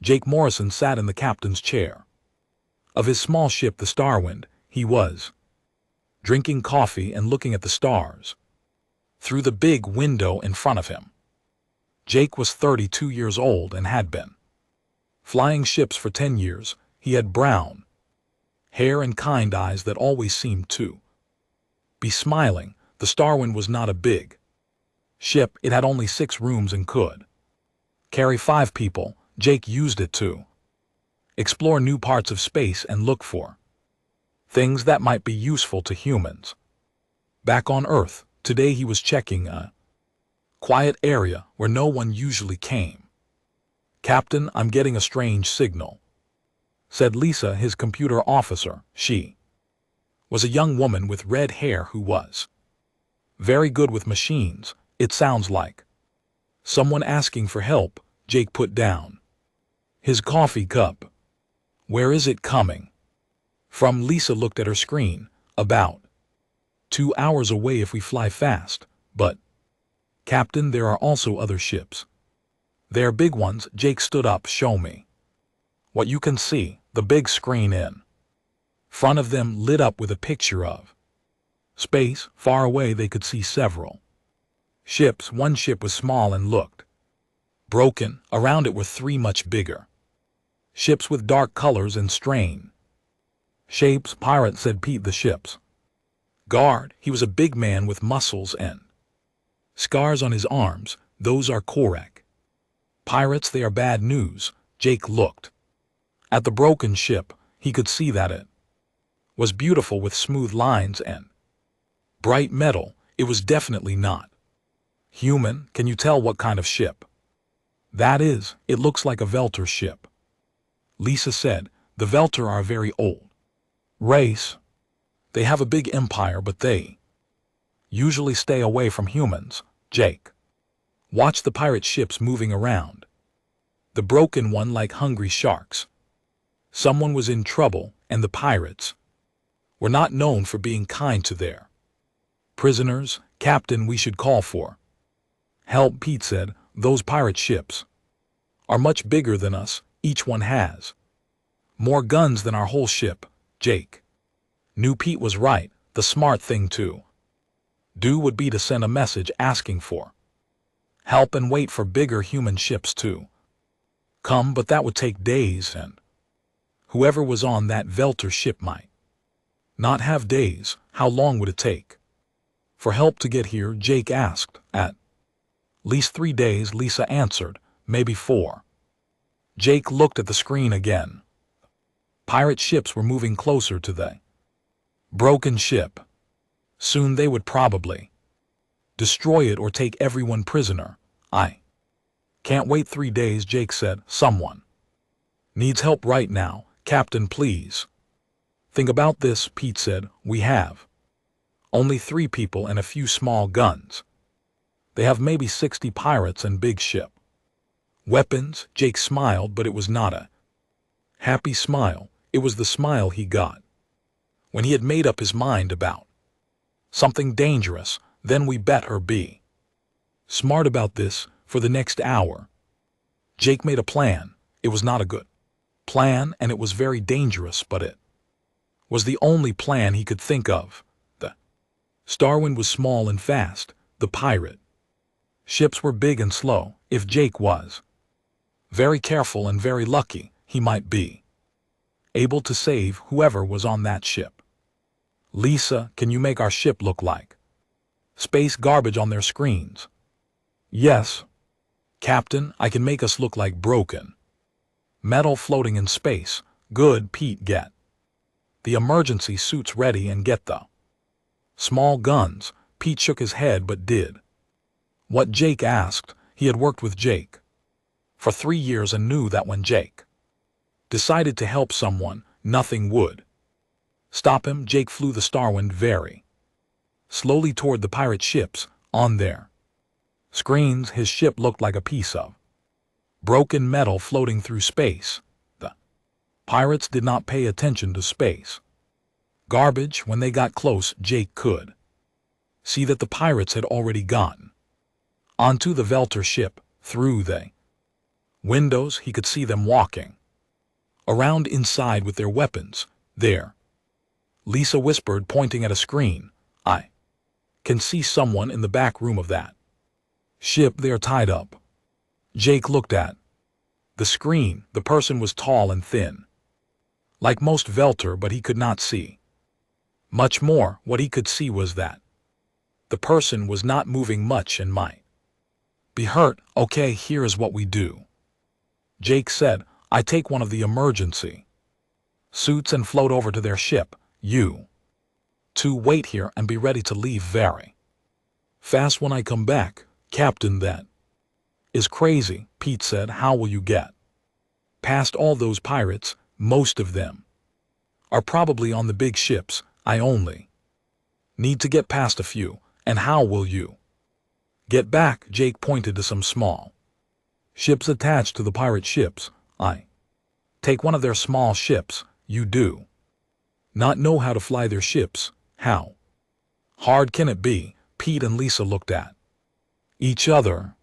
Jake Morrison sat in the captain's chair. Of his small ship, the Starwind, he was drinking coffee and looking at the stars through the big window in front of him. Jake was 32 years old and had been flying ships for 10 years. He had brown hair and kind eyes that always seemed to be smiling. The Starwind was not a big ship. It had only 6 rooms and could carry 5 people. Jake used it to explore new parts of space and look for things that might be useful to humans. Back on Earth, today he was checking a quiet area where no one usually came. "Captain, I'm getting a strange signal," said Lisa, his computer officer. She was a young woman with red hair who was very good with machines. "It sounds like someone asking for help." Jake put down his coffee cup. "Where is it coming from?" Lisa looked at her screen. "About 2 hours away if we fly fast." "But, Captain, there are also other ships." "They're big ones." Jake stood up. "Show me what you can see." The big screen in front of them lit up with a picture of space. Far away they could see several ships. One ship was small and looked broken. Around it were 3 much bigger ships with dark colors and strange shapes. "Pirate," said Pete, the ship's guard. He was a big man with muscles and scars on his arms. "Those are correct pirates. They are bad news." Jake looked at the broken ship. He could see that it was beautiful with smooth lines and bright metal. It was definitely not human. "Can you tell what kind of ship that is?" "It looks like a Velter ship," Lisa said. "The Velter are a very old race. They have a big empire, but they usually stay away from humans." Jake watched the pirate ships moving around the broken one like hungry sharks. Someone was in trouble, and the pirates were not known for being kind to their prisoners. "Captain, we should call for help," Pete said. "Those pirate ships are much bigger than us. Each one has more guns than our whole ship." Jake knew Pete was right. The smart thing to do would be to send a message asking for help and wait for bigger human ships to come, but that would take days, and whoever was on that Velter ship might not have days. "How long would it take for help to get here?" Jake asked. "At least 3 days," Lisa answered. "Maybe 4. Jake looked at the screen again. Pirate ships were moving closer to the broken ship. Soon they would probably destroy it or take everyone prisoner. "I can't wait 3 days," Jake said. "Someone needs help right now. Captain, please think about this," Pete said. "We have only 3 people and a few small guns. They have maybe 60 pirates and big ship weapons." Jake smiled, but it was not a happy smile. It was the smile he got when he had made up his mind about something dangerous. "Then we better be smart about this for the next hour." Jake made a plan. It was not a good plan, and it was very dangerous, but it was the only plan he could think of. The Starwind was small and fast. The pirate ships were big and slow. If Jake was very careful and very lucky, he might be able to save whoever was on that ship. "Lisa, can you make our ship look like space garbage on their screens?" "Yes, Captain, I can make us look like broken metal floating in space." "Good, Pete. Get the emergency suits ready and get the small guns." Pete shook his head but did what Jake asked. He had worked with Jake for 3 years and knew that when Jake decided to help someone, nothing would stop him. Jake flew the Starwind very slowly toward the pirate ships. On their screens, his ship looked like a piece of broken metal floating through space. The pirates did not pay attention to space garbage. When they got close, Jake could see that the pirates had already gotten onto the Velter ship. Through the Windows, he could see them walking around inside with their weapons. There, Lisa whispered, pointing at a screen. I can see someone in the back room of that ship. They're tied up. Jake looked at the screen. The person was tall and thin, like most Velter, but he could not see much more. What he could see was that the person was not moving much and might be hurt. Okay, here is what we do, Jake said. I take one of the emergency suits and float over to their ship. You two wait here and be ready to leave very fast when I come back. Captain, that is crazy, Pete said. How will you get past all those pirates? Most of them are probably on the big ships. I only need to get past a few. And how will you get back? Jake pointed to some small ships attached to the pirate ships. I take one of their small ships. You do not know how to fly their ships. How hard can it be? Pete and Lisa looked at each other.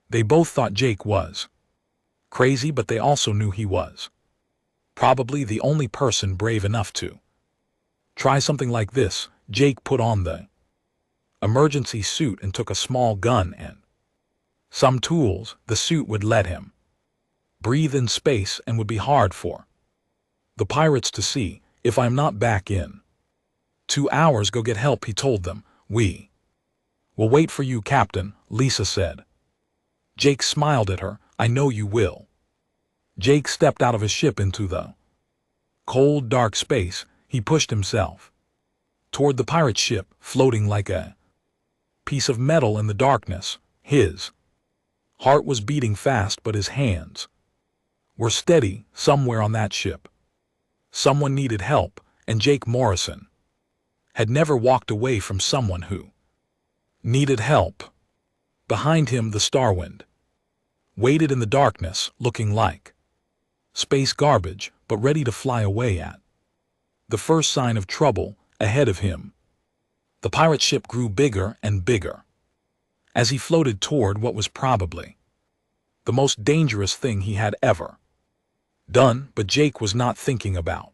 They both thought Jake was crazy, but they also knew he was probably the only person brave enough to try something like this. Jake put on the emergency suit and took a small gun and some tools. The suit would let him breathe in space and would be hard for the pirates to see. If I'm not back in 2 hours, go get help, he told them. We will wait for you, Captain, Lisa said. Jake smiled at her. I know you will. Jake stepped out of his ship into the cold, dark space. He pushed himself toward the pirate ship, floating like a piece of metal in the darkness. His heart was beating fast, but his hands were steady. Somewhere on that ship, someone needed help, and Jake Morrison had never walked away from someone who needed help. Behind him, the Starwind waited in the darkness, looking like space garbage, but ready to fly away at the first sign of trouble. Ahead of him, the pirate ship grew bigger and bigger as he floated toward what was probably the most dangerous thing he had ever done. But Jake was not thinking about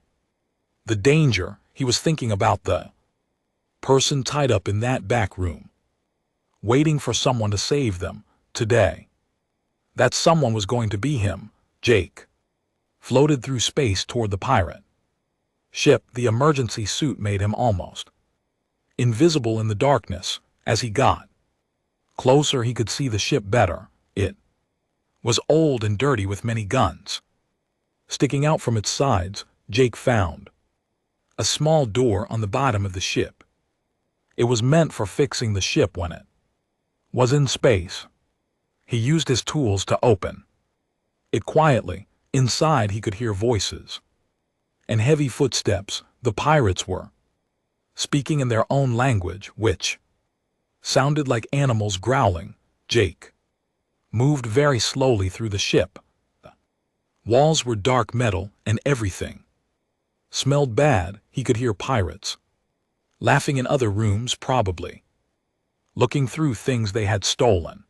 the danger. He was thinking about the person tied up in that back room, waiting for someone to save them. Today, that someone was going to be him. Jake floated through space toward the pirate ship. The emergency suit made him almost invisible in the darkness. As he got closer, he could see the ship better. It was old and dirty, with many guns sticking out from its sides. Jake found a small door on the bottom of the ship. It was meant for fixing the ship when it was in space. He used his tools to open it quietly. Inside, he could hear voices and heavy footsteps. The pirates were speaking in their own language, which sounded like animals growling. Jake moved very slowly through the ship. The walls were dark metal, and everything smelled bad. He could hear pirates laughing in other rooms, probably looking through things they had stolen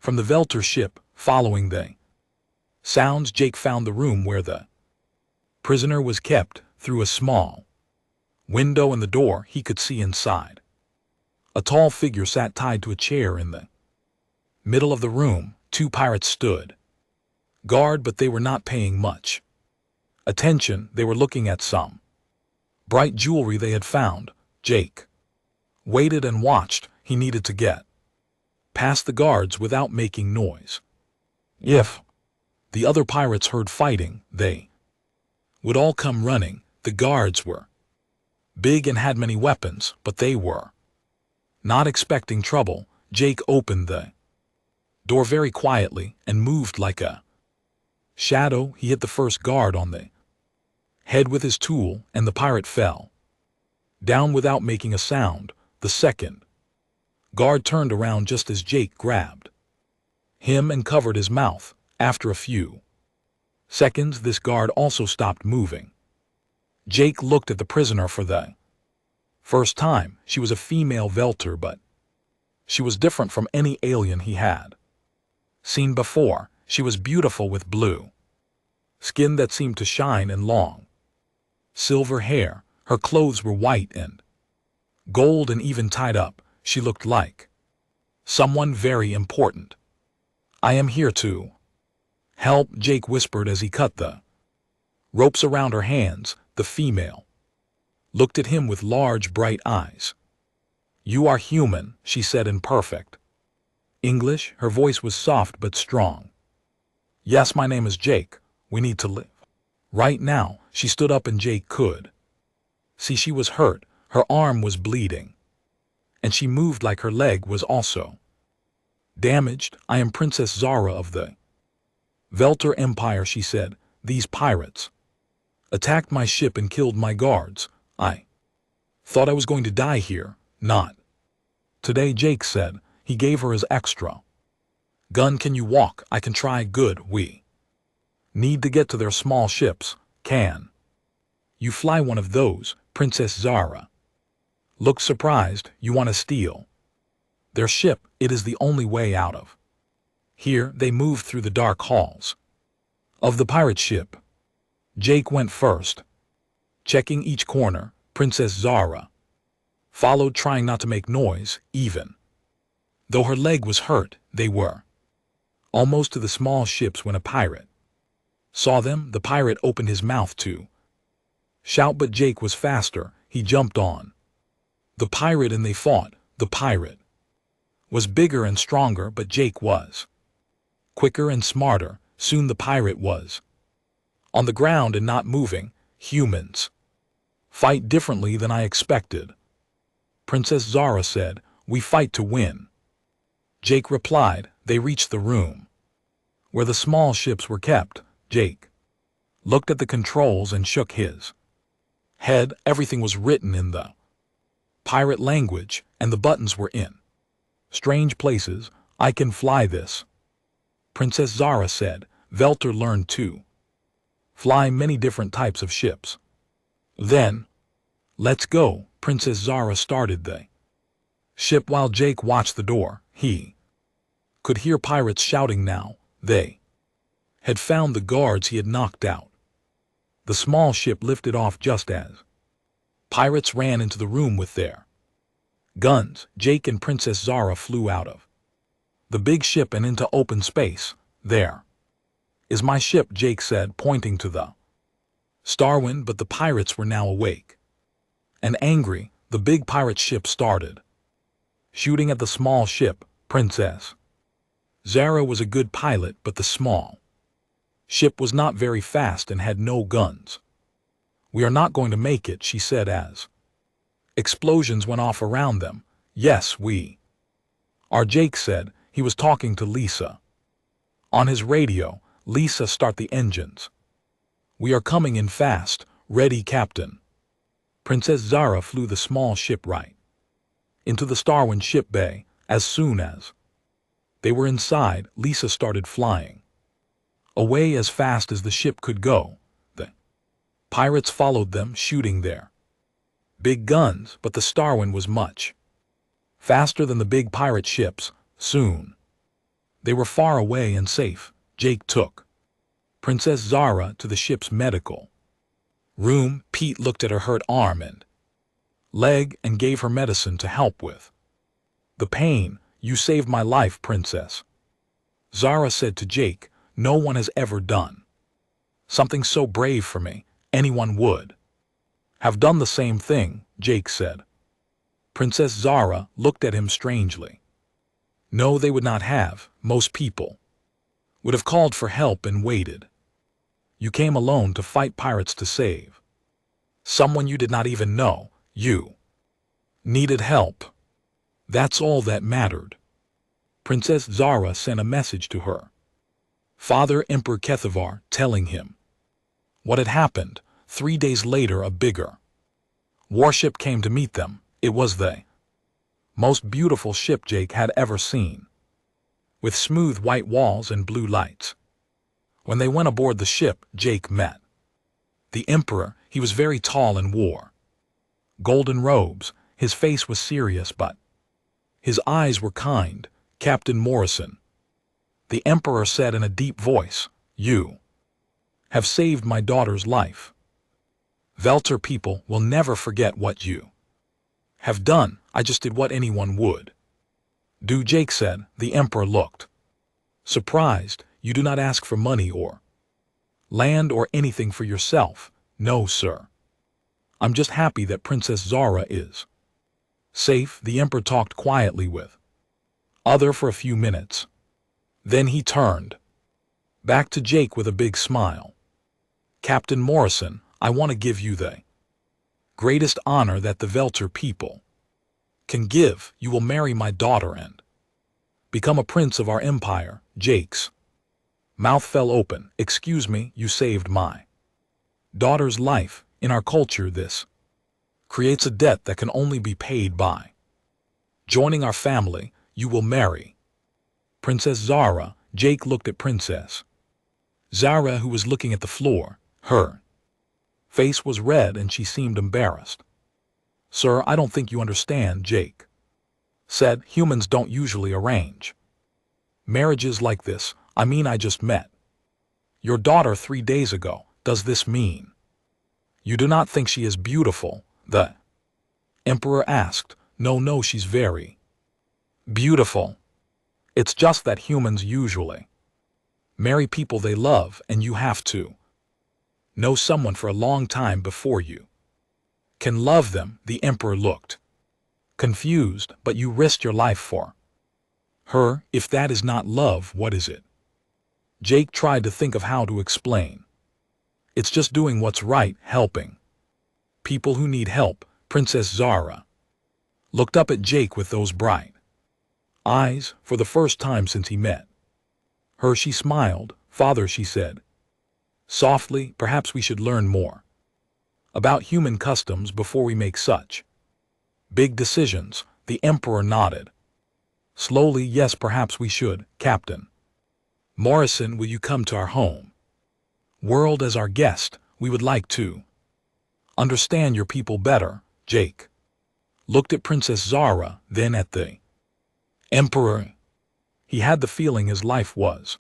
from the Velter ship. Following the sounds, Jake found the room where the prisoner was kept. Through a small window in the door, he could see inside. A tall figure sat tied to a chair in the middle of the room. 2 pirates stood guard, but they were not paying much attention. They were looking at some bright jewelry they had found. Jake waited and watched. He needed to get past the guards without making noise. If the other pirates heard fighting, they would all come running. The guards were big and had many weapons, but they were not expecting trouble. Jake opened the door very quietly and moved like a shadow. He hit the first guard on the head with his tool, and the pirate fell down without making a sound. The second guard turned around just as Jake grabbed him and covered his mouth. After a few seconds, this guard also stopped moving. Jake looked at the prisoner for the first time. She was a female Velter, but she was different from any alien he had seen before. She was beautiful with blue skin that seemed to shine and long silver hair. Her clothes were white and gold and even tied up. She looked like someone very important. I am here to help, Jake whispered as he cut the ropes around her hands. The female looked at him with large, bright eyes. You are human, she said in perfect English. Her voice was soft but strong. Yes, my name is Jake. We need to live. Right now, she stood up and Jake could see she was hurt. Her arm was bleeding, and she moved like her leg was also damaged. I am Princess Zara of the Velter Empire, she said. These pirates attacked my ship and killed my guards. I thought I was going to die here. Not today, Jake said. He gave her his extra gun. Can you walk? I can try. Good. We need to get to their small ships. Can you fly one of those? Princess Zara looked surprised. You want to steal their ship? It is the only way out of here. They moved through the dark halls of the pirate ship. Jake went first, checking each corner. Princess Zara followed, trying not to make noise, even though her leg was hurt. They were almost to the small ships when a pirate saw them. The pirate opened his mouth to shout, but Jake was faster. He jumped on the pirate and they fought. The pirate was bigger and stronger, but Jake was quicker and smarter. Soon the pirate was on the ground and not moving. Humans fight differently than I expected, Princess Zara said. We fight to win, Jake replied. They reached the room where the small ships were kept. Jake looked at the controls and shook his head. Everything was written in the pirate language, and the buttons were in strange places. I can fly this, Princess Zara said. Velter learned to fly many different types of ships. Then, let's go. Princess Zara started the ship while Jake watched the door. He could hear pirates shouting now. They had found the guards he had knocked out. The small ship lifted off just as pirates ran into the room with their guns. Jake and Princess Zara flew out of the big ship and into open space. There is my ship, Jake said, pointing to the Starwind, but the pirates were now awake and angry. The big pirate ship started shooting at the small ship. Princess Zara was a good pilot, but the small ship was not very fast and had no guns. We are not going to make it, she said as explosions went off around them. Yes, we are, Jake said. He was talking to Lisa on his radio. Lisa, start the engines. We are coming in fast. Ready, Captain. Princess Zara flew the small ship right into the Starwind ship bay. As soon as they were inside, Lisa started flying away as fast as the ship could go. The pirates followed them, shooting their big guns, but the Starwind was much faster than the big pirate ships. Soon, they were far away and safe. Jake took Princess Zara to the ship's medical room. Pete looked at her hurt arm and leg and gave her medicine to help with the pain. You saved my life, Princess Zara said to Jake. No one has ever done something so brave for me. Anyone would have done the same thing, Jake said. Princess Zara looked at him strangely. No, they would not have. Most people would have called for help and waited. You came alone to fight pirates to save someone you did not even know. You needed help. That's all that mattered. Princess Zara sent a message to her father, Emperor Kethavar, telling him what had happened. 3 days later, a bigger warship came to meet them. It was the most beautiful ship Jake had ever seen, with smooth white walls and blue lights. When they went aboard the ship, Jake met the Emperor. He was very tall and wore golden robes. His face was serious, but his eyes were kind. Captain Morrison, the emperor said in a deep voice. You have saved my daughter's life. Velter people will never forget what you have done. I just did what anyone would do, Jake said. The emperor looked surprised. You do not ask for money or land or anything for yourself. No, sir. I'm just happy that Princess Zara is safe. The emperor talked quietly with other for a few minutes. Then he turned back to Jake with a big smile. Captain Morrison, I want to give you the greatest honor that the Velter people can give. You will marry my daughter and become a prince of our empire. Jake's mouth fell open. Excuse me, you saved my daughter's life. In our culture, this creates a debt that can only be paid by joining our family. You will marry Princess Zara. Jake looked at Princess Zara, who was looking at the floor. Her face was red and she seemed embarrassed. Sir, I don't think you understand, Jake said. Humans don't usually arrange marriages like this. I mean, I just met your daughter 3 days ago. Does this mean you do not think she is beautiful? The emperor asked. No, she's very beautiful. It's just that humans usually marry people they love, and you have to know someone for a long time before you can love them. The emperor looked confused. But you risked your life for her. If that is not love, what is it? Jake tried to think of how to explain. It's just doing what's right, helping people who need help. Princess Zara looked up at Jake with those bright eyes. For the first time since he met her, she smiled. Father, she said softly, perhaps we should learn more about human customs before we make such big decisions. The emperor nodded slowly. Yes, perhaps we should. Captain Morrison, will you come to our home world as our guest? We would like to understand your people better. Jake looked at Princess Zara, then at the emperor. He had the feeling his life was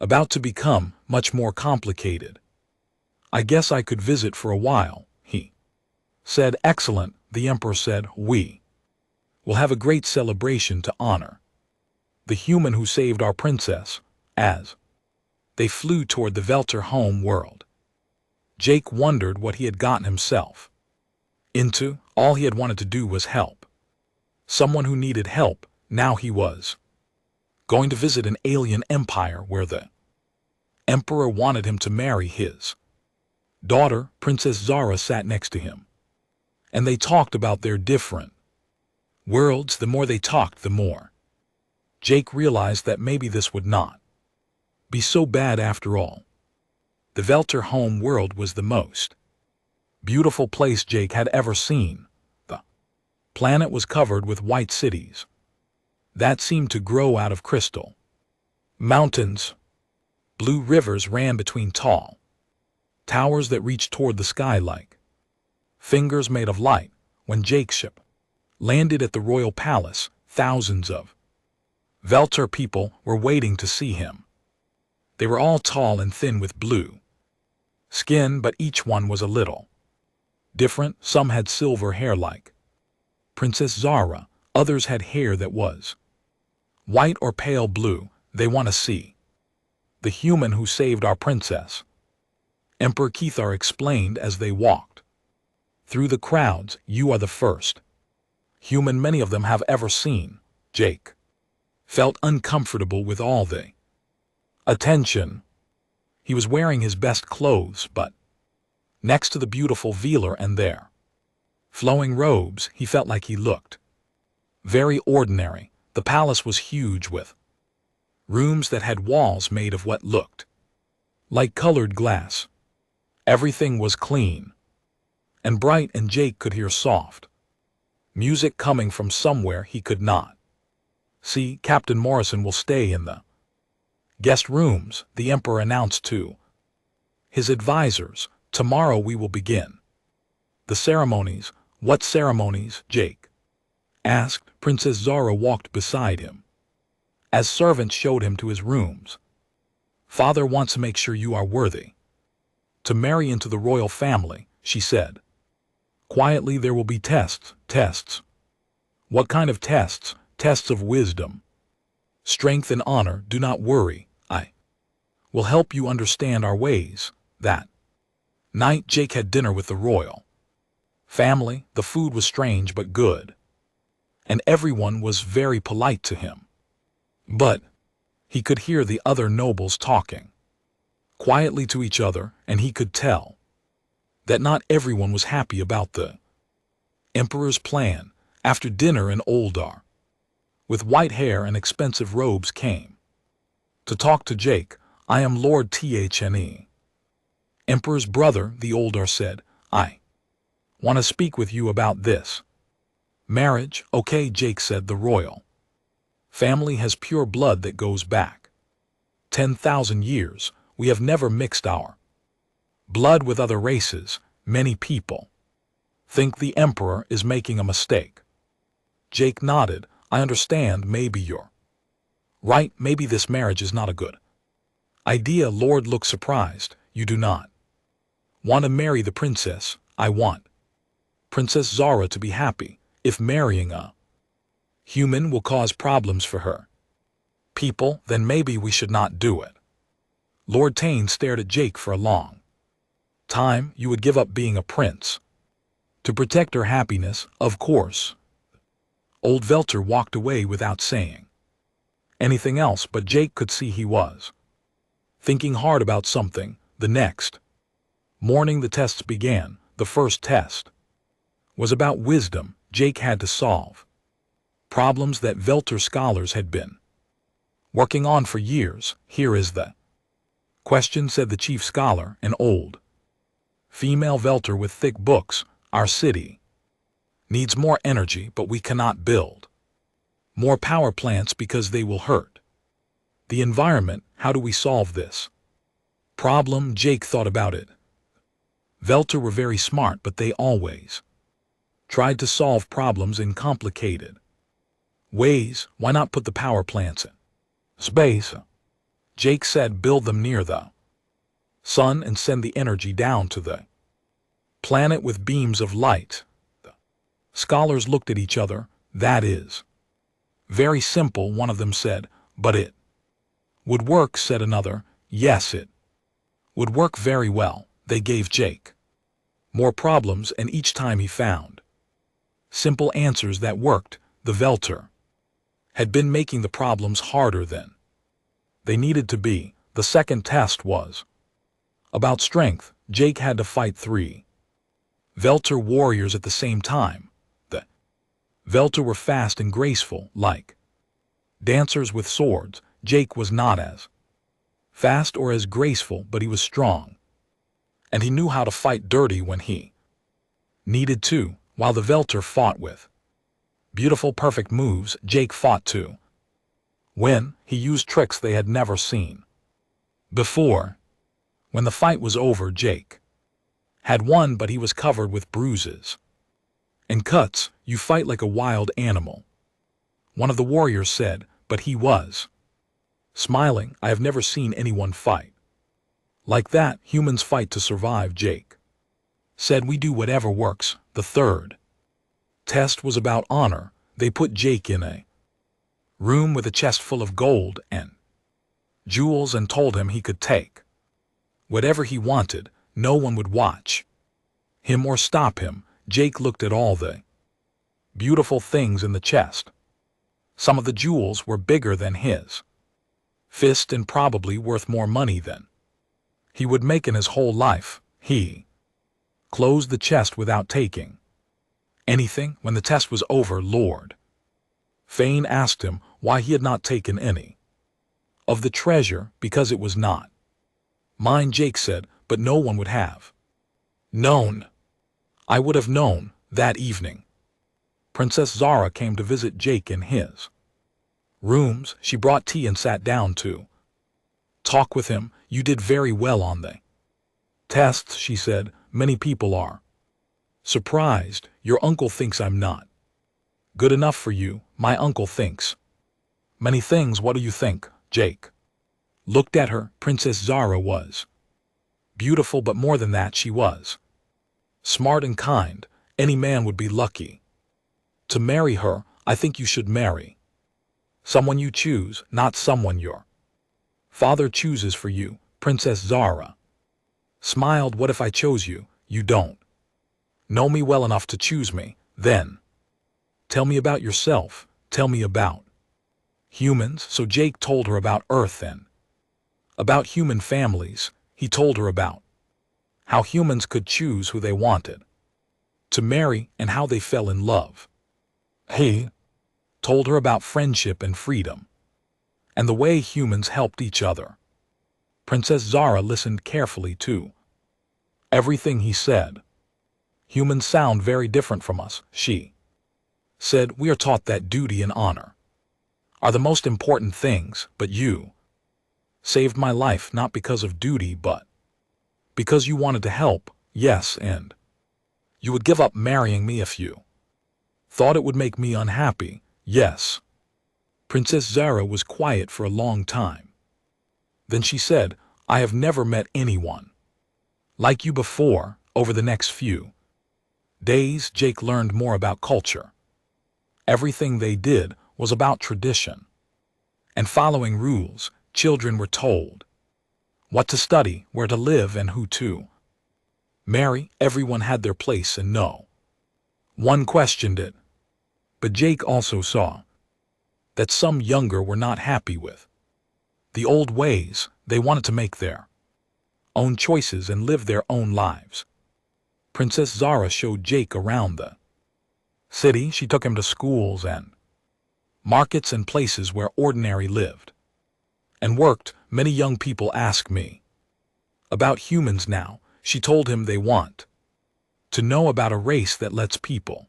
about to become much more complicated. I guess I could visit for a while, he said. Excellent, the emperor said. We will have a great celebration to honor the human who saved our princess. As they flew toward the Velter home world, Jake wondered what he had gotten himself into. All he had wanted to do was help someone who needed help. Now he was going to visit an alien empire where the emperor wanted him to marry his daughter. Princess Zara sat next to him, and they talked about their different worlds. The more they talked, the more Jake realized that maybe this would not be so bad after all. The Velter home world was the most beautiful place Jake had ever seen. The planet was covered with white cities that seemed to grow out of crystal mountains. Blue rivers ran between tall towers that reached toward the sky like fingers made of light. When Jake's ship landed at the royal palace, thousands of Velter people were waiting to see him. They were all tall and thin with blue skin, but each one was a little different. Some had silver hair like Princess Zara. Others had hair that was white or pale blue. They want to see the human who saved our princess, Emperor Kethar explained as they walked through the crowds. You are the first human many of them have ever seen. Jake felt uncomfortable with all the attention. He was wearing his best clothes, but next to the beautiful Velar and their flowing robes, he felt like he looked very ordinary. The palace was huge, with rooms that had walls made of what looked like colored glass. Everything was clean and bright, and Jake could hear soft music coming from somewhere he could not see. Captain Morrison will stay in the guest rooms, the emperor announced to his advisors. Tomorrow we will begin the ceremonies. What ceremonies? Jake asked. Princess Zara walked beside him as servants showed him to his rooms. Father wants to make sure you are worthy to marry into the royal family, she said. Quietly, there will be tests, tests. What kind of tests? Tests of wisdom, strength and honor. Do not worry, I will help you understand our ways. That night Jake had dinner with the royal family. The food was strange but good, and everyone was very polite to him. But he could hear the other nobles talking quietly to each other, and he could tell that not everyone was happy about the emperor's plan. After dinner, an Oldar with white hair and expensive robes came to talk to Jake. I am Lord Thne, Emperor's brother, the Oldar said. I want to speak with you about this marriage. Okay, Jake said. The royal family has pure blood that goes back 10,000 years. We have never mixed our blood with other races. Many people think the emperor is making a mistake. Jake nodded. I understand. Maybe you're right. Maybe this marriage is not a good idea. Lord looked surprised. You do not want to marry the princess. I want Princess Zara to be happy. If marrying a human will cause problems for her people, then maybe we should not do it. Lord Tane stared at Jake for a long time. You would give up being a prince to protect her happiness? Of course. Old Velter walked away without saying anything else, but Jake could see he was thinking hard about something. The next morning the tests began. The first test was about wisdom. Jake had to solve problems that Velter scholars had been working on for years. Here is the question, said the chief scholar, an old female Velter with thick books. Our city needs more energy, but we cannot build more power plants because they will hurt the environment. How do we solve this problem? Jake thought about it. Velter were very smart, but they always tried to solve problems in complicated ways. Why not put the power plants in space? Jake said. Build them near the sun and send the energy down to the planet with beams of light. The scholars looked at each other. That is very simple, one of them said. But it would work, said another. Yes, it would work very well. They gave Jake more problems, and each time he found simple answers that worked. The Velter had been making the problems harder than they needed to be. The second test was about strength. Jake had to fight 3 Velter warriors at the same time. The Velter were fast and graceful, like dancers with swords. Jake was not as fast or as graceful, but he was strong, and he knew how to fight dirty when he needed to. While the Velter fought with beautiful, perfect moves, Jake fought too. When he used tricks they had never seen before. When the fight was over, Jake had won, but he was covered with bruises and cuts. You fight like a wild animal, one of the warriors said, but he was smiling. I have never seen anyone fight like that. Humans fight to survive, Jake said. We do whatever works. The third test was about honor. They put Jake in a room with a chest full of gold and jewels and told him he could take whatever he wanted. No one would watch him or stop him. Jake looked at all the beautiful things in the chest. Some of the jewels were bigger than his fist and probably worth more money than he would make in his whole life. He closed the chest without taking anything. When the test was over, Lord Fane asked him why he had not taken any of the treasure. Because it was not mine, Jake said, but no one would have known. I would have known. That evening, Princess Zara came to visit Jake in his rooms. She brought tea and sat down to talk with him. You did very well on the tests, she said. Many people are surprised. Your uncle thinks I'm not good enough for you. My uncle thinks Many things, what do you think, Jake? Looked at her, Princess Zara was beautiful, but more than that she was smart and kind. Any man would be lucky to marry her. I think you should marry someone you choose, not someone your father chooses for you. Princess Zara smiled. What if I chose you? You don't know me well enough to choose me. Then tell me about yourself. Tell me about humans. So Jake told her about Earth and about human families. He told her about how humans could choose who they wanted to marry and how they fell in love. He told her about friendship and freedom and the way humans helped each other. Princess Zara listened carefully to everything he said. Humans sound very different from us, she said. We are taught that duty and honor are the most important things, but you saved my life not because of duty but because you wanted to help. Yes, and you would give up marrying me if you thought it would make me unhappy. Yes. Princess Zara was quiet for a long time. Then she said, I have never met anyone like you before. Over the next few days, Jake learned more about culture. Everything they did was about tradition and following rules. Children were told what to study, where to live, and who to marry. Everyone had their place and no one questioned it. But Jake also saw that some younger were not happy with the old ways. They wanted to make their own choices and live their own lives. Princess Zara showed Jake around the city. She took him to schools and markets and places where ordinary lived and worked. Many young people ask me about humans now. She told him they want to know about a race that lets people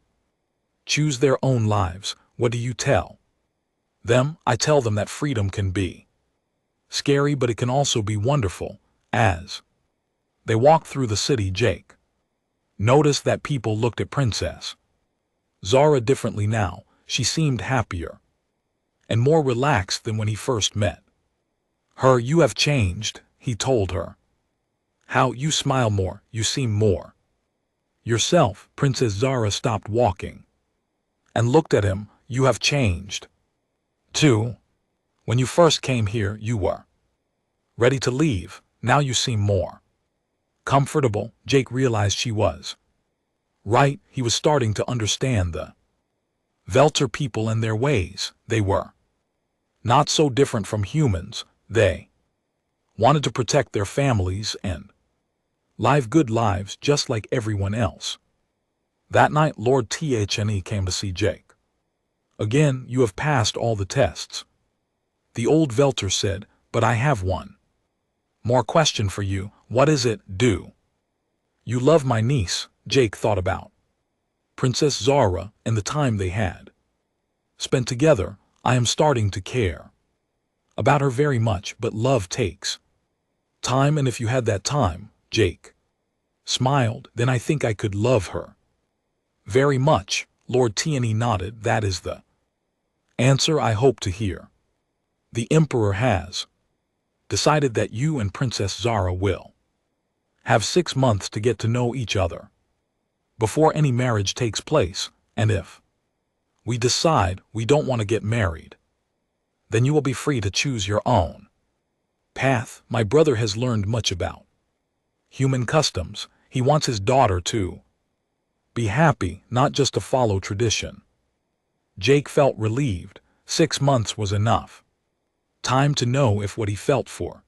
choose their own lives. What do you tell them? I tell them that freedom can be scary, but it can also be wonderful. As they walked through the city, Jake noticed that people looked at Princess Zara differently now. She seemed happier and more relaxed than when he first met her. You have changed, he told her. How? You smile more, you seem more yourself. Princess Zara stopped walking and looked at him. You have changed too. When you first came here, you were ready to leave. Now you seem more comfortable. Jake realized she was right. He was starting to understand the Velter people and their ways. They were not so different from humans. They wanted to protect their families and live good lives just like everyone else. That night, Lord Thne came to see Jake. Again, you have passed all the tests, the old Velter said, but I have one more question for you. What is it? Do you love my niece? Jake thought about Princess Zara and the time they had spent together. I am starting to care about her very much, but love takes time, and if you had that time, Jake smiled, then I think I could love her very much. Lord Thne nodded. That is the answer I hope to hear. The Emperor has decided that you and Princess Zara will have 6 months to get to know each other before any marriage takes place, and if we decide we don't want to get married, then you will be free to choose your own path. My brother has learned much about human customs. He wants his daughter to be happy, not just to follow tradition. Jake felt relieved. 6 months was enough time to know if what he felt for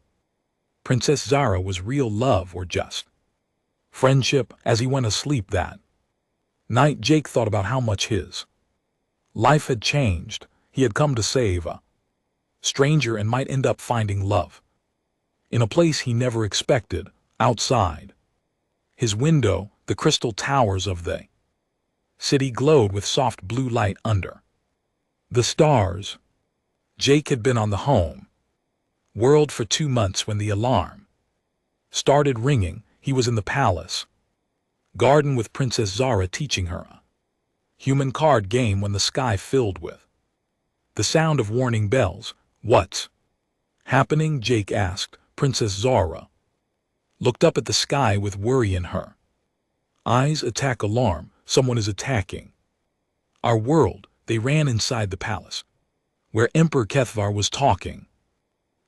Princess Zara was real love or just friendship. As he went to sleep that night, Jake thought about how much his life had changed. He had come to save a stranger and might end up finding love in a place he never expected. Outside his window, the crystal towers of the city glowed with soft blue light under the stars. Jake had been on the home world for 2 months when the alarm started ringing. He was in the palace garden with Princess Zara teaching her a human card game when the sky filled with The sound of warning bells. What's happening? Jake asked. Princess Zara looked up at the sky with worry in her eyes. Attack alarm. Someone is attacking our world. They ran inside the palace, where Emperor Kethvar was talking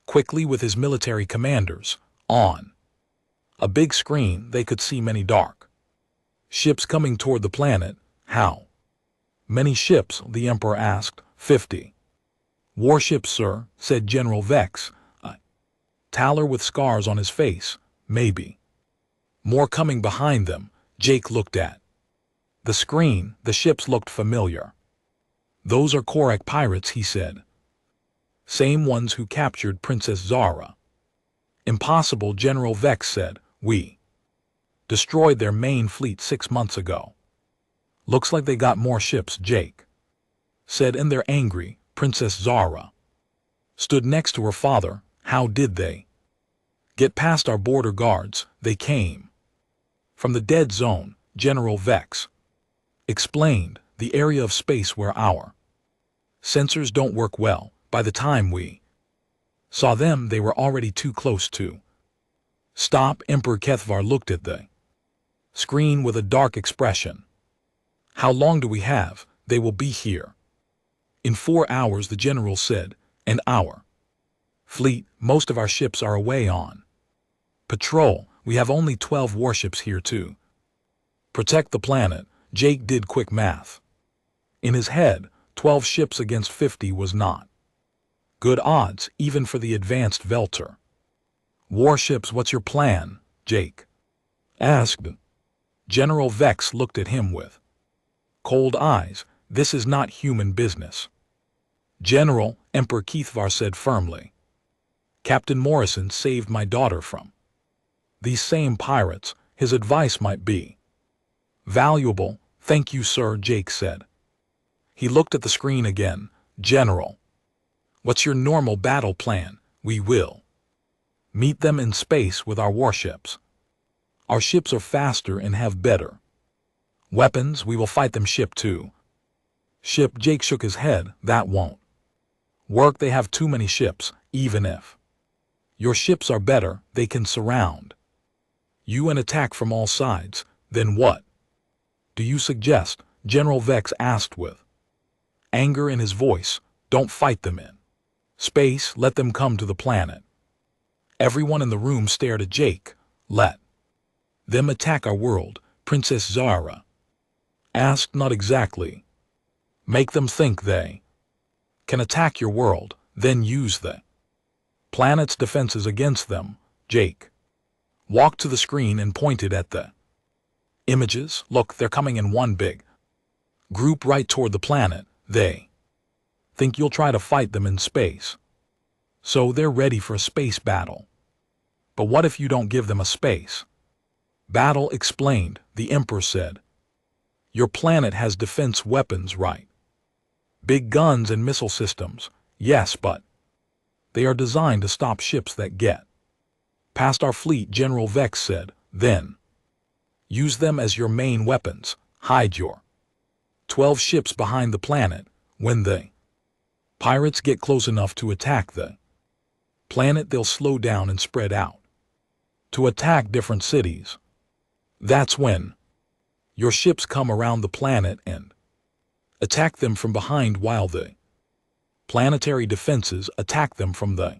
quickly with his military commanders. On a big screen, they could see many dark ships coming toward the planet. How many ships? The Emperor asked. 50 warships, sir, said General Vex, a tailor with scars on his face. Maybe more coming behind them. Jake looked at the screen. The ships looked familiar. Those are Korak pirates, he said. Same ones who captured Princess Zara. Impossible, General Vex said. We destroyed their main fleet 6 months ago. Looks like they got more ships, Jake said, and they're angry. Princess Zara stood next to her father. How did they get past our border guards? They came from the dead zone, General Vex explained, the area of space where our sensors don't work well. By the time we saw them, they were already too close to stop. Emperor Kethvar looked at the screen with a dark expression. How long do we have? They will be here in 4 hours, the general said. And our fleet, most of our ships are away on patrol. We have only 12 warships here to protect the planet. Jake did quick math in his head. 12 ships against 50 was not good odds, even for the advanced Velter warships. What's your plan? Jake asked. General Vex looked at him with cold eyes. This is not human business, General, Emperor Kethvar said firmly. Captain Morrison saved my daughter from these same pirates. His advice might be valuable. Thank you, sir, Jake said. He looked at the screen again. General, what's your normal battle plan? We will meet them in space with our warships. Our ships are faster and have better weapons. We will fight them ship to ship. Jake shook his head. That won't work. They have too many ships. Even if your ships are better, they can surround you and attack from all sides. Then what do you suggest? General Vex asked with anger in his voice. Don't fight them in space. Let them come to the planet. Everyone in the room stared at Jake. Let them attack our world, Princess Zara asked. Not exactly. Make them think they can attack your world, then use the planet's defenses against them. Jake walked to the screen and pointed at the images. Look, they're coming in one big group right toward the planet. They think you'll try to fight them in space, so they're ready for a space battle. But what if you don't give them a space battle? Explained, the Emperor said. Your planet has defense weapons, right? Big guns and missile systems. Yes, but they are designed to stop ships that get past our fleet, General Vex said. Then use them as your main weapons. Hide your 12 ships behind the planet. When the pirates get close enough to attack the planet, they'll slow down and spread out to attack different cities. That's when your ships come around the planet and attack them from behind, while the planetary defenses attack them from the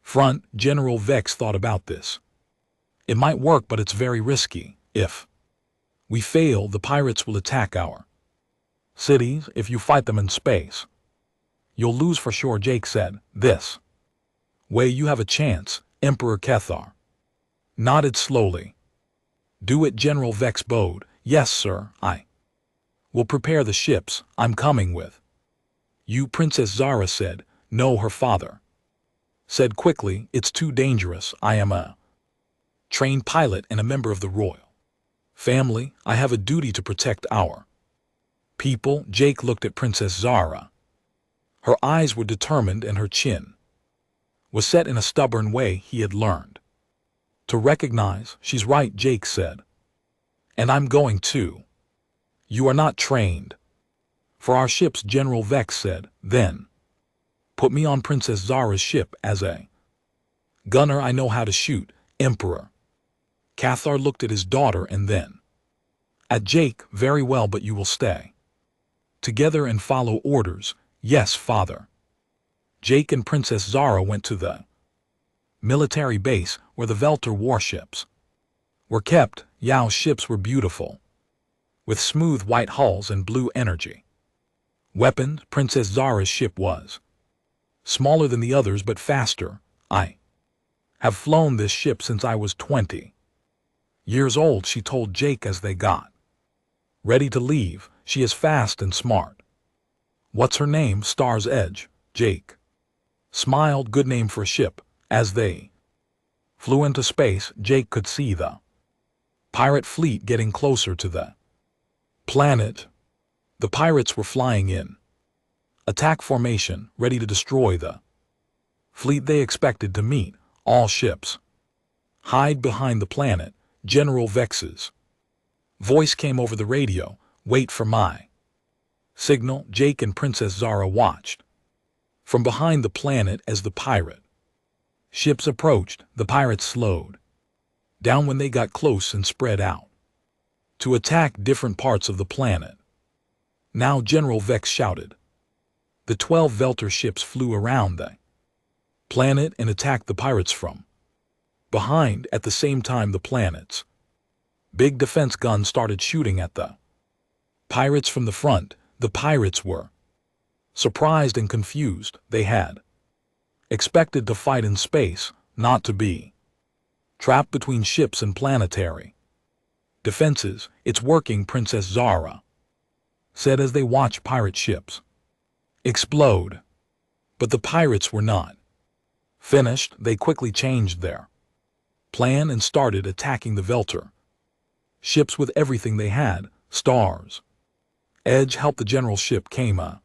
front. General Vex thought about this. It might work, but it's very risky. If we fail, the pirates will attack our cities. If you fight them in space, you'll lose for sure, Jake said. This way you have a chance. Emperor Kethvar nodded slowly. Do it, General Vex bowed. Yes, sir, I will prepare the ships. I'm coming with you, Princess Zara said. No, her father said quickly. It's too dangerous. I am a trained pilot and a member of the royal family. I have a duty to protect our people. Jake looked at Princess Zara. Her eyes were determined and her chin was set in a stubborn way he had learned to recognize. She's right, Jake said. And I'm going to. You are not trained for our ships, General Vex said. Then Put me on Princess Zara's ship as a gunner. I know how to shoot, Emperor. Cathar looked at his daughter and then at Jake. Very well, but you will stay together and follow orders. Yes, father. Jake and Princess Zara went to the military base where the Velter warships were kept. Yao's ships were beautiful, with smooth white hulls and blue energy weapons. Princess Zara's ship was smaller than the others but faster. I have flown this ship since I was 20 years old, she told Jake as they got ready to leave. She is fast and smart. What's her name? Star's Edge. Jake smiled. Good name for a ship. As they flew into space, Jake could see the pirate fleet getting closer to the planet. The pirates were flying in attack formation, ready to destroy the fleet they expected to meet. All ships hide behind the planet. General Vex's voice came over the radio. Wait for my signal. Jake and Princess Zara watched from behind the planet as the pirate ships approached. The pirates slowed down when they got close and spread out to attack different parts of the planet. Now General Vex shouted. The 12 Velter ships flew around the planet and attacked the pirates from behind. At the same time, the planet's big defense guns started shooting at the pirates from the front. The pirates were surprised and confused. They had expected to fight in space, not to be trapped between ships and planetary defenses. It's working, Princess Zara said as they watched pirate ships explode. But the pirates were not finished. They quickly changed their plan and started attacking the Velter ships with everything they had. Stars Edge helped the general ship. Came a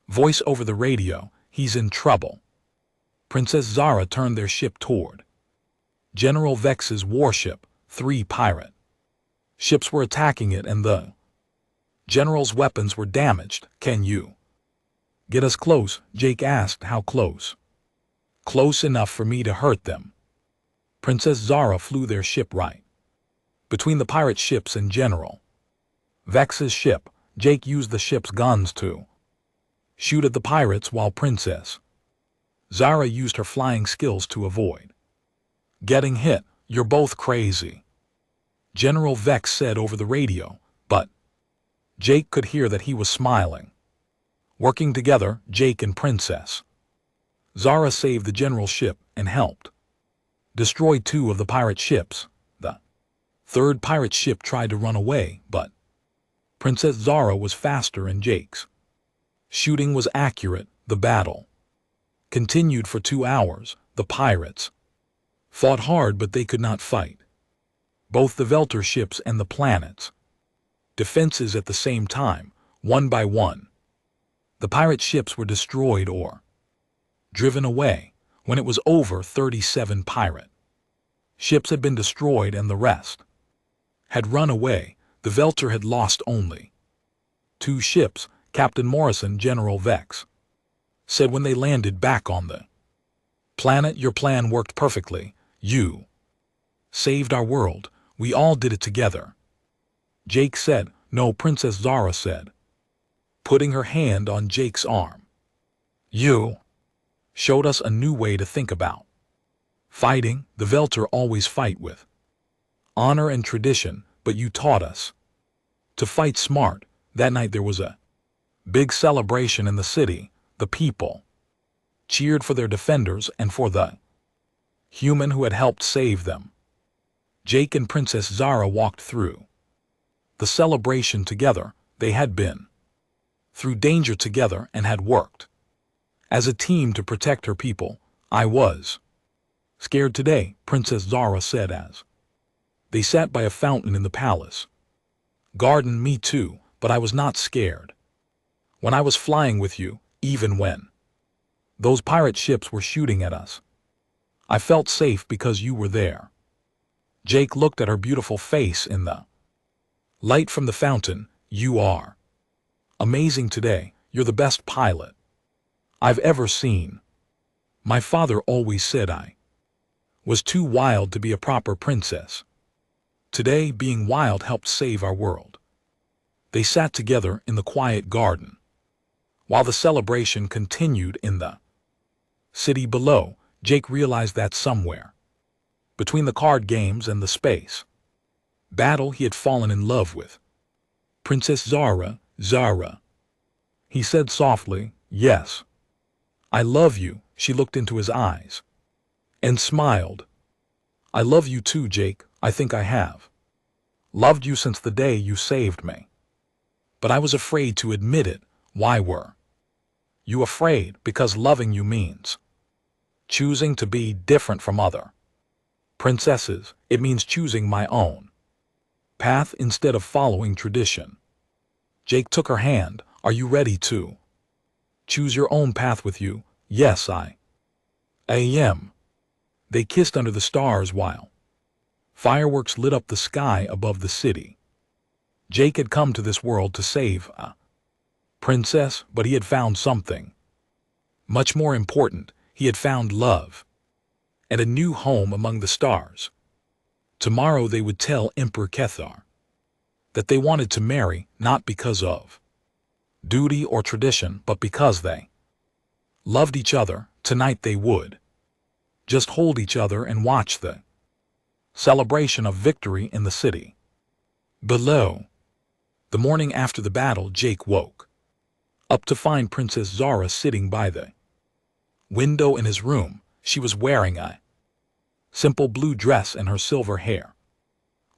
voice over the radio. He's in trouble. Princess Zara turned their ship toward General Vex's warship. 3 pirate ships were attacking it and the general's weapons were damaged. Can you get us close? Jake asked. How close? Close enough for me to hurt them. Princess Zara flew their ship right between the pirate ships and General Vex's ship. Jake used the ship's guns to shoot at the pirates while Princess Zara used her flying skills to avoid getting hit. You're both crazy, General Vex said over the radio, but Jake could hear that he was smiling. Working together, Jake and Princess Zara saved the general ship and helped destroy 2 of the pirate ships. The 3rd pirate ship tried to run away, but Princess Zara was faster and Jake's shooting was accurate. The battle continued for 2 hours. The pirates fought hard, but they could not fight both the Velter ships and the planet's defenses at the same time. One by one, the pirate ships were destroyed or driven away. When it was over, 37 pirate ships had been destroyed and the rest had run away. The Velter had lost only 2 ships. Captain Morrison, General Vex said when they landed back on the planet. Your plan worked perfectly. You saved our world. We all did it together. Jake said. No, Princess Zara said, putting her hand on Jake's arm. You showed us a new way to think about fighting. The Velter always fight with honor and tradition, but you taught us to fight smart. That night there was a big celebration in the city. The people cheered for their defenders and for the human who had helped save them. Jake and Princess Zara walked through the celebration together. They had been through danger together and had worked as a team to protect her people. I was scared today, Princess Zara said as they sat by a fountain in the palace garden. Me too, but I was not scared when I was flying with you, even when those pirate ships were shooting at us. I felt safe because you were there. Jake looked at her beautiful face in the light from the fountain. You are amazing today. You're the best pilot I've ever seen. My father always said I was too wild to be a proper princess. Today, being wild helped save our world. They sat together in the quiet garden, while the celebration continued in the city below. Jake realized that somewhere between the card games and the space battle he had fallen in love with Princess Zara. Zara, he said softly. Yes, I love you. She looked into his eyes and smiled. I love you too, Jake. I think I have loved you since the day you saved me. But I was afraid to admit it. Why were you afraid? Because loving you means choosing to be different from other princesses. It means choosing my own path instead of following tradition. Jake took her hand. Are you ready to choose your own path with you? Yes, I am. They kissed under the stars while fireworks lit up the sky above the city. Jake had come to this world to save a princess, but he had found something much more important. He had found love and a new home among the stars. Tomorrow they would tell Emperor Kethar that they wanted to marry, not because of duty or tradition, but because they loved each other. Tonight they would just hold each other and watch the celebration of victory in the city below. The morning after the battle, Jake woke up to find Princess Zara sitting by the window in his room. She was wearing a simple blue dress and her silver hair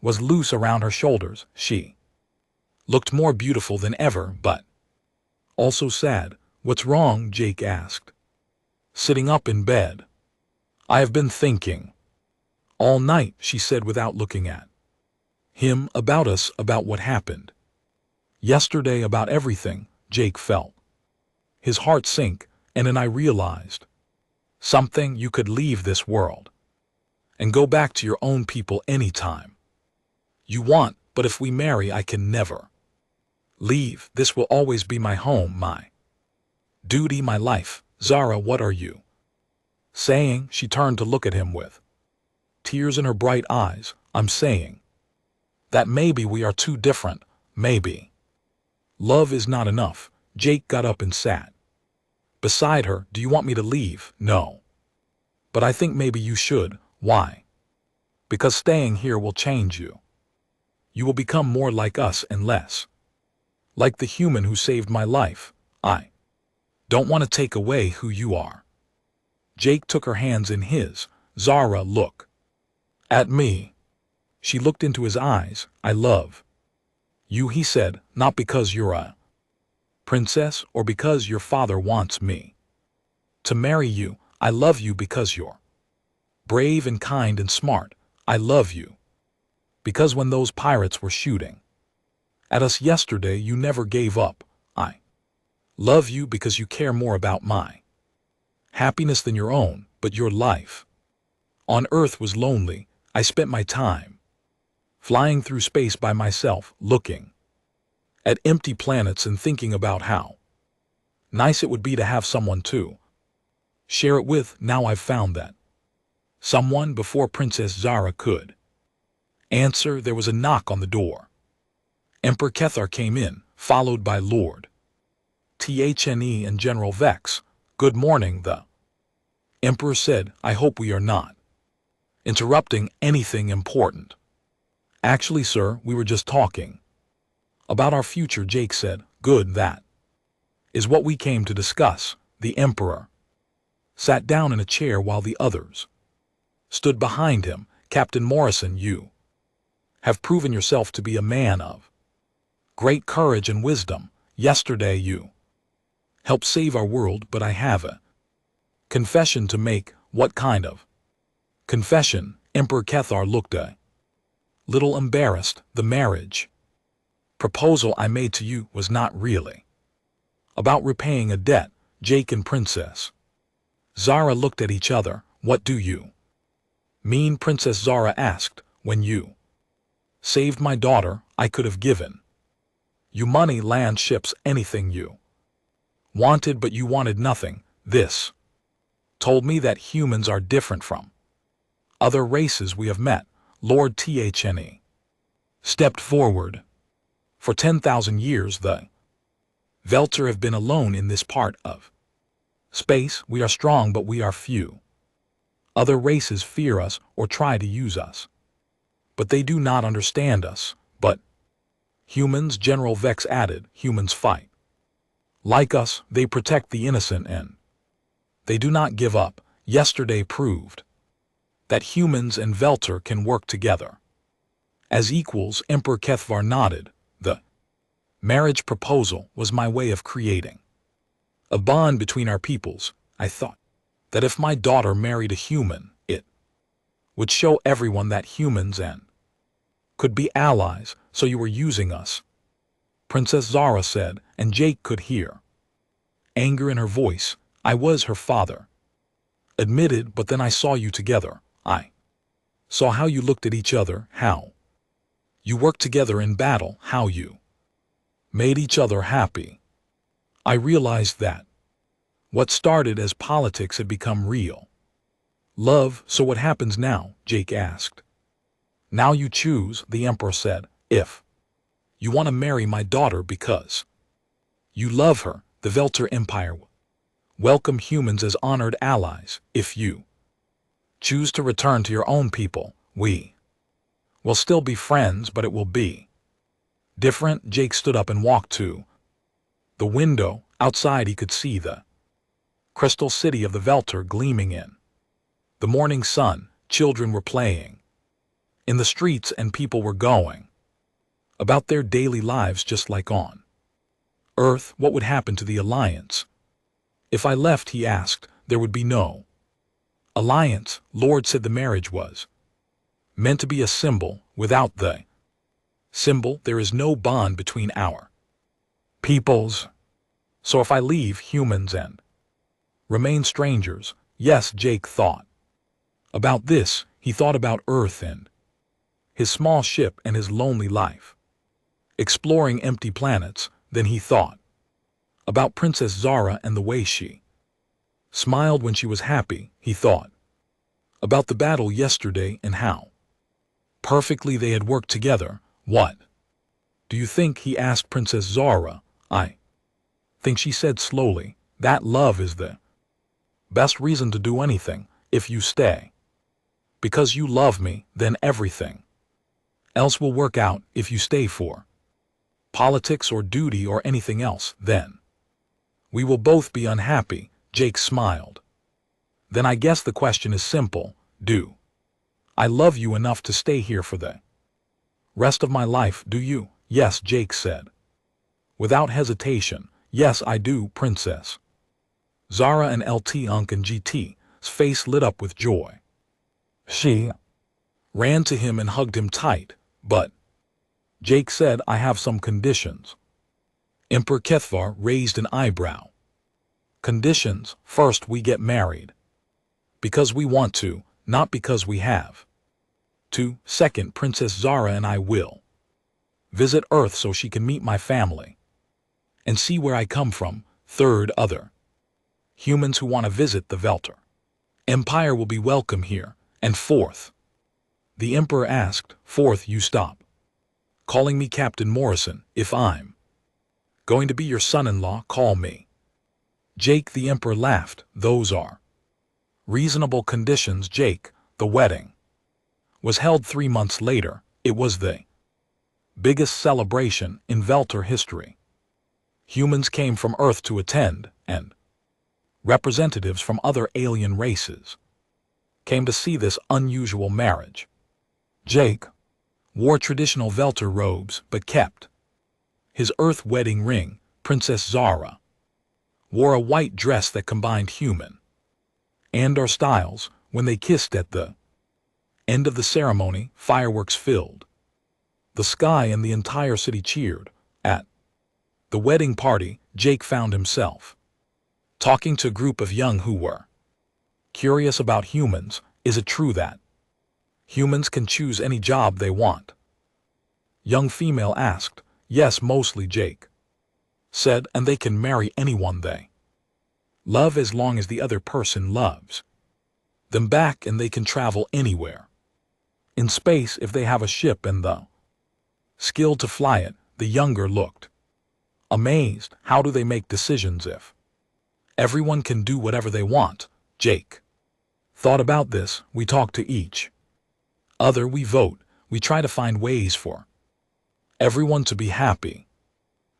was loose around her shoulders. She looked more beautiful than ever, but also sad. What's wrong? Jake asked, sitting up in bed. I have been thinking all night, she said without looking at him, about us, about what happened yesterday, about everything. Jake felt his heart sink, and then I realized something. You could leave this world and go back to your own people anytime you want, but if we marry, I can never leave. This will always be my home, my duty, my life. Zara, what are you saying? She turned to look at him with tears in her bright eyes. I'm saying that maybe we are too different. Maybe love is not enough. Jake got up and sat beside her. Do you want me to leave? No. But I think maybe you should. Why? Because staying here will change you. You will become more like us and less like the human who saved my life. I don't want to take away who you are. Jake took her hands in his. Zara, look at me. She looked into his eyes. I love you, he said, not because you're a princess or because your father wants me to marry you. I love you because you're brave and kind and smart. I love you because when those pirates were shooting at us yesterday, you never gave up. I love you because you care more about my happiness than your own, but your life on Earth was lonely. I spent my time flying through space by myself, looking at empty planets and thinking about how nice it would be to have someone to share it with. Now I've found that someone. Before Princess Zara could answer, there was a knock on the door. Emperor Kethar came in, followed by Lord Thne and General Vex. Good morning, the Emperor said. I hope we are not interrupting anything important. Actually, sir, we were just talking about our future, Jake said. Good, that is what we came to discuss. The Emperor sat down in a chair while the others stood behind him. Captain Morrison, you have proven yourself to be a man of great courage and wisdom. Yesterday you helped save our world, but I have a confession to make. What kind of confession? Emperor Kethar looked a little embarrassed. The marriage proposal I made to you was not really about repaying a debt. Jake and Princess Zara looked at each other. What do you mean? Princess Zara asked. When you saved my daughter, I could have given you money, land, ships, anything you wanted, but you wanted nothing. This told me that humans are different from other races we have met. Lord Thne stepped forward. For 10,000 years the Velter have been alone in this part of space. We are strong, but we are few. Other races fear us or try to use us. But they do not understand us. But humans, General Vex added, humans fight. Like us, they protect the innocent and they do not give up. Yesterday proved that humans and Velter can work together as equals. Emperor Kethvar nodded. The marriage proposal was my way of creating a bond between our peoples. I thought that if my daughter married a human, it would show everyone that humans and could be allies. So you were using us, Princess Zara said, and Jake could hear anger in her voice. I was her father, admitted, but then I saw you together. I saw how you looked at each other, how you worked together in battle, how you made each other happy. I realized that what started as politics had become real love. So what happens now? Jake asked. Now you choose, the Emperor said. If you want to marry my daughter because you love her, the Velter Empire will welcome humans as honored allies. If you choose to return to your own people, we will still be friends, but it will be different. Jake stood up and walked to the window. Outside he could see the crystal city of the Velter gleaming in the morning sun. Children were playing in the streets and people were going about their daily lives just like on Earth. What would happen to the Alliance if I left? He asked. There would be no alliance. Lord said the marriage was meant to be a symbol. Without the symbol, there is no bond between our peoples. So if I leave, humans and remain strangers. Yes, Jake thought about this. He thought about Earth and his small ship and his lonely life exploring empty planets. Then he thought about Princess Zara and the way she smiled when she was happy. He thought about the battle yesterday and how perfectly they had worked together. What do you think? He asked Princess Zara. I think, she said slowly, that love is the best reason to do anything. If you stay because you love me, then everything else will work out. If you stay for politics or duty or anything else, then we will both be unhappy. Jake smiled. Then I guess the question is simple. Do I love you enough to stay here for the rest of my life? Do you? Yes, Jake said without hesitation. Yes, I do, Princess Zara. And LT Unk and GT's face lit up with joy. She ran to him and hugged him tight. But Jake said, I have some conditions. Emperor Kethvar raised an eyebrow. Conditions? First, we get married because we want to, not because we have to. Second, Princess Zara and I will visit Earth so she can meet my family and see where I come from. Third, other humans who want to visit the Velter Empire will be welcome here. And fourth, the Emperor asked, fourth, you stop calling me Captain Morrison. If I'm going to be your son-in-law, call me Jake. The Emperor laughed. Those are reasonable conditions, Jake. The wedding was held 3 months later. It was the biggest celebration in Velter history. Humans came from Earth to attend, and representatives from other alien races came to see this unusual marriage. Jake wore traditional Velter robes but kept his Earth wedding ring. Princess Zara wore a white dress that combined human and our styles. When they kissed at the end of the ceremony, fireworks filled the sky and the entire city cheered. At the wedding party, Jake found himself talking to a group of young who were curious about humans. Is it true that humans can choose any job they want? Young female asked. Yes, mostly, Jake said, and they can marry anyone they Love as long as the other person loves them back, and they can travel anywhere. In space, if they have a ship and the skill to fly it. The younger looked amazed. How do they make decisions if everyone can do whatever they want? Jake thought about this. We talk to each other, we vote, we try to find ways for everyone to be happy.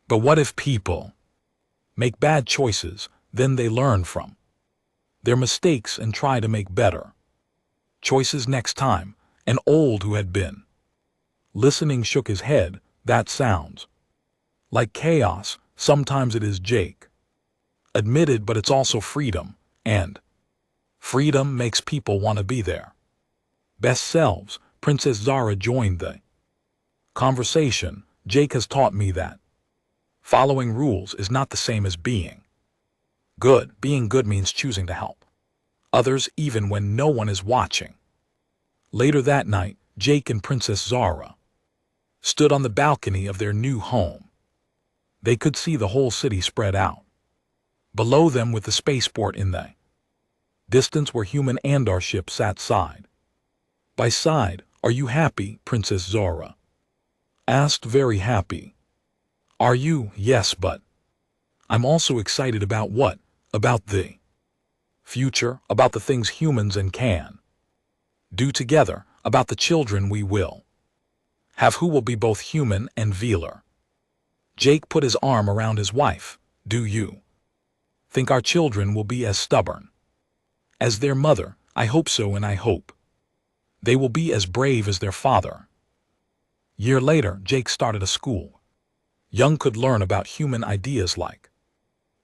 But what if people make bad choices? Then they learn from their mistakes and try to make better choices next time. An old who had been listening shook his head. That sounds like chaos. Sometimes it is, Jake admitted, but it's also freedom, and freedom makes people want to be their best selves. Princess Zara joined the conversation. Jake has taught me that following rules is not the same as being good. Being good means choosing to help others even when no one is watching. Later that night, Jake and Princess Zara stood on the balcony of their new home. They could see the whole city spread out below them, with the spaceport in the distance where human and our ship sat side by side. Are you happy? Princess Zara asked. Very happy. Are you? Yes, but I'm also excited. About what? About the future, about the things humans and can do together, about the children we will have who will be both human and Veeler. Jake put his arm around his wife. Do you think our children will be as stubborn as their mother? I hope so, and I hope they will be as brave as their father. Year later, Jake started a school. Young could learn about human ideas like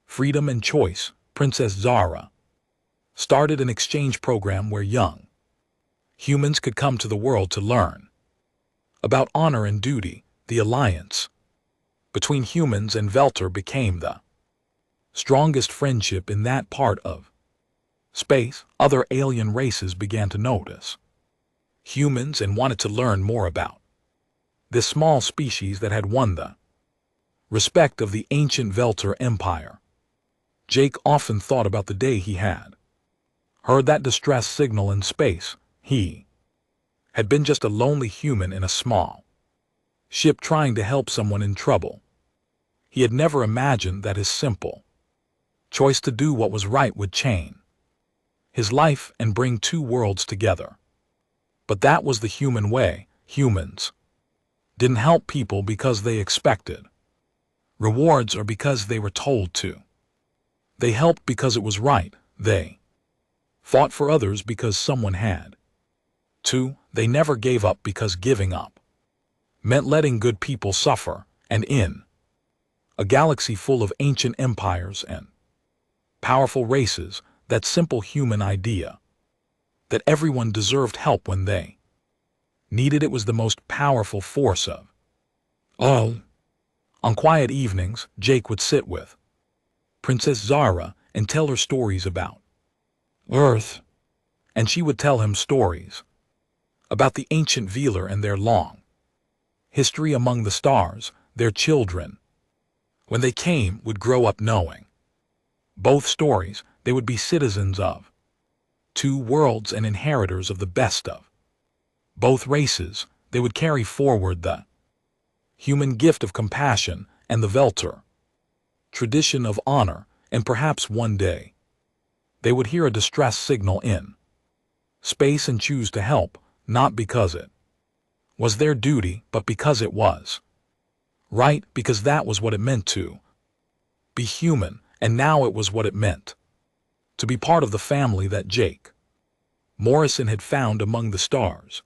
freedom and choice. Princess Zara started an exchange program where young humans could come to the world to learn about honor and duty. The alliance between humans and Velter became the strongest friendship in that part of space. Other alien races began to notice humans and wanted to learn more about this small species that had won the respect of the ancient Velter Empire. Jake often thought about the day he had heard that distress signal in space. He had been just a lonely human in a small ship trying to help someone in trouble. He had never imagined that his simple choice to do what was right would change his life and bring two worlds together. But that was the human way. Humans didn't help people because they expected rewards or because they were told to. They helped because it was right. They fought for others because someone had to. They never gave up because giving up meant letting good people suffer. And in a galaxy full of ancient empires and powerful races, that simple human idea that everyone deserved help when they needed it was the most powerful force of all. On quiet evenings, Jake would sit with Princess Zara and tell her stories about Earth, and she would tell him stories about the ancient Veeler and their long history among the stars. Their children, when they came, would grow up knowing both stories. They would be citizens of two worlds and inheritors of the best of both races. They would carry forward the human gift of compassion and the Velter tradition of honor, and perhaps one day they would hear a distress signal in space and choose to help, not because it was their duty, but because it was right, because that was what it meant to be human, and now it was what it meant to be part of the family that Jake Morrison had found among the stars.